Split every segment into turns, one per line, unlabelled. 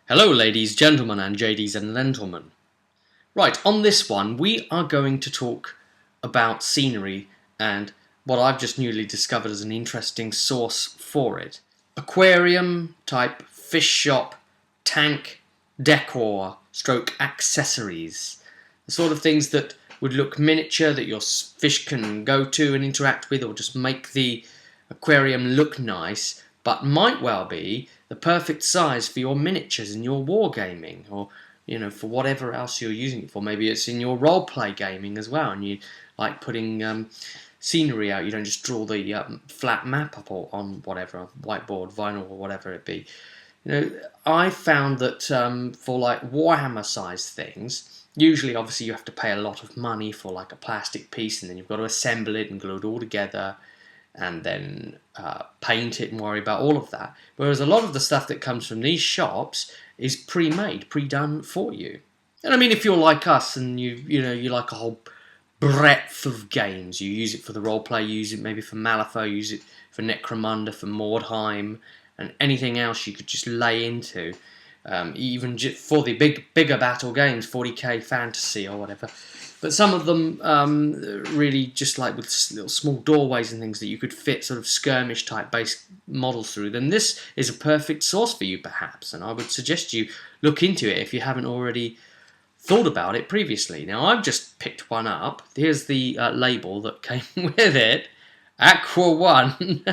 Hello ladies, gentlemen and JDs and gentlemen. Right, on this one we are going to talk about scenery and what I've just newly discovered as an interesting source for it. Aquarium type fish shop, tank, decor, stroke accessories. The sort of things that would look miniature that your fish can go to and interact with, or just make the aquarium look nice, but might well be the perfect size for your miniatures in your wargaming, or for whatever else you're using it for. Maybe it's in your role-play gaming as well, and you like putting scenery out. You don't just draw the flat map up on whatever, whiteboard, vinyl, or whatever it be. I found that for like Warhammer size things, usually obviously you have to pay a lot of money for like a plastic piece, and then you've got to assemble it and glue it all together, and then paint it and worry about all of that. Whereas a lot of the stuff that comes from these shops is pre-made, pre-done for you. And I mean, if you're like us and you like a whole breadth of games, you use it for the roleplay, you use it maybe for Malifaux, use it for Necromunda, for Mordheim, and anything else you could just lay into. Even for the bigger battle games, 40k fantasy or whatever. But some of them really just like with little small doorways and things that you could fit sort of skirmish type based models through, then this is a perfect source for you perhaps, and I would suggest you look into it if you haven't already thought about it previously. Now I've just picked one up. Here's the label that came with it. Aqua One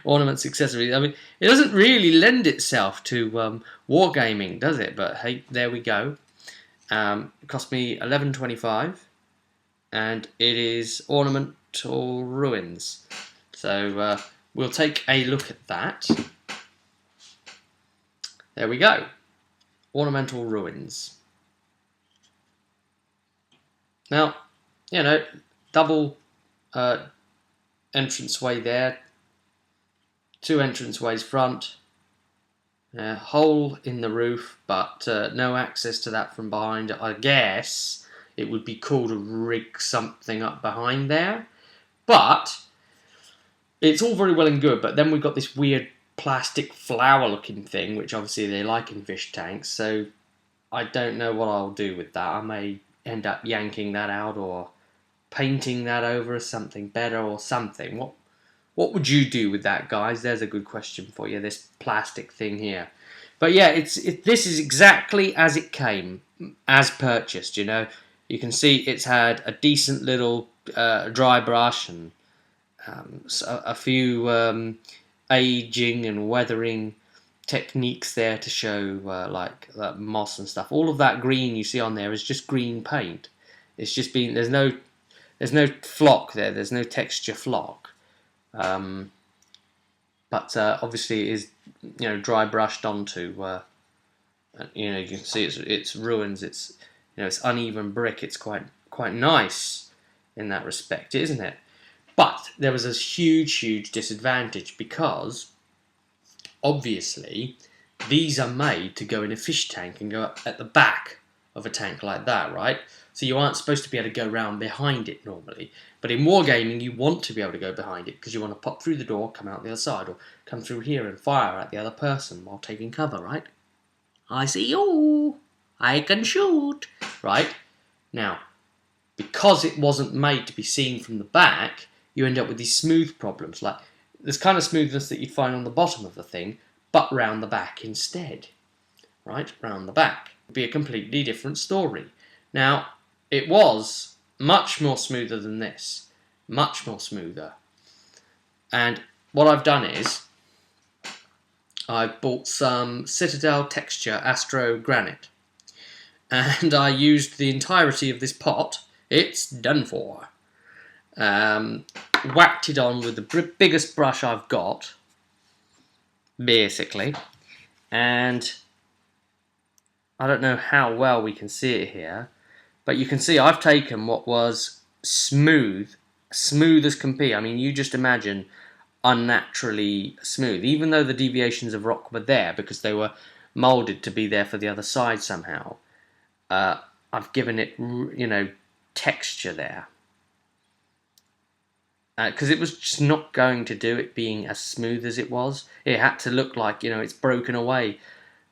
ornaments, accessories. I mean, it doesn't really lend itself to wargaming, does it? But hey, there we go. It cost me $11.25, and it is ornamental ruins. So we'll take a look at that. There we go. Ornamental ruins. Now, double entranceway there, two entranceways front, hole in the roof, but no access to that from behind. I guess it would be cool to rig something up behind there, but it's all very well and good, but then we've got this weird plastic flower looking thing, which obviously they like in fish tanks, so I don't know what I'll do with that. I may end up yanking that out or painting that over as something better or something. What would you do with that, guys? There's a good question for you, this plastic thing here. But yeah, this is exactly as it came, as purchased, You can see it's had a decent little dry brush and a few aging and weathering techniques there to show like moss and stuff. All of that green you see on there is just green paint. It's just been, there's no flock there, there's no texture flock. But obviously it is dry brushed onto you can see it's ruins, it's it's uneven brick. It's quite nice in that respect, isn't it? But there was a huge disadvantage, because obviously these are made to go in a fish tank and go up at the back of a tank like that, right? So you aren't supposed to be able to go around behind it normally. But in wargaming, you want to be able to go behind it because you want to pop through the door, come out the other side, or come through here and fire at the other person while taking cover, right? I see you! I can shoot! Right? Now, because it wasn't made to be seen from the back, you end up with these smooth problems. Like, this kind of smoothness that you'd find on the bottom of the thing, but round the back instead. Right? Round the back. It would be a completely different story. Now, it was much more smoother than this. Much more smoother. And what I've done is, I've bought some Citadel Texture Astro Granite. And I used the entirety of this pot. It's done for. Whacked it on with the biggest brush I've got, basically. And I don't know how well we can see it here, but you can see I've taken what was smooth as can be. I mean, you just imagine unnaturally smooth, even though the deviations of rock were there because they were moulded to be there for the other side somehow. I've given it, texture there. Because it was just not going to do it being as smooth as it was. It had to look like, it's broken away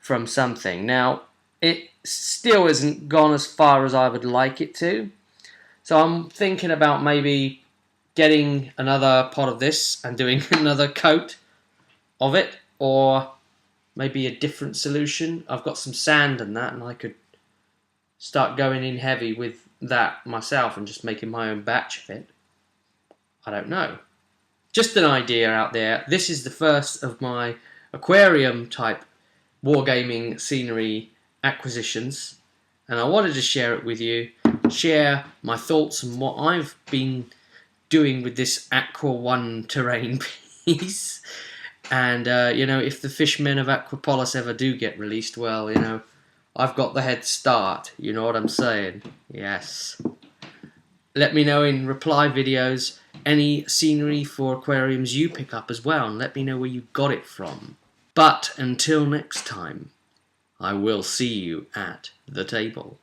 from something. Now, it still isn't gone as far as I would like it to, so I'm thinking about maybe getting another pot of this and doing another coat of it, or maybe a different solution. I've got some sand and that, and I could start going in heavy with that myself and just making my own batch of it. I don't know. Just an idea out there. This is the first of my aquarium type wargaming scenery acquisitions, and I wanted to share it with you, share my thoughts on what I've been doing with this Aqua 1 terrain piece. And, you know, if the fishmen of Aquapolis ever do get released, well, you know, I've got the head start. You know what I'm saying? Yes. Let me know in reply videos any scenery for aquariums you pick up as well, and let me know where you got it from. But until next time, I will see you at the table.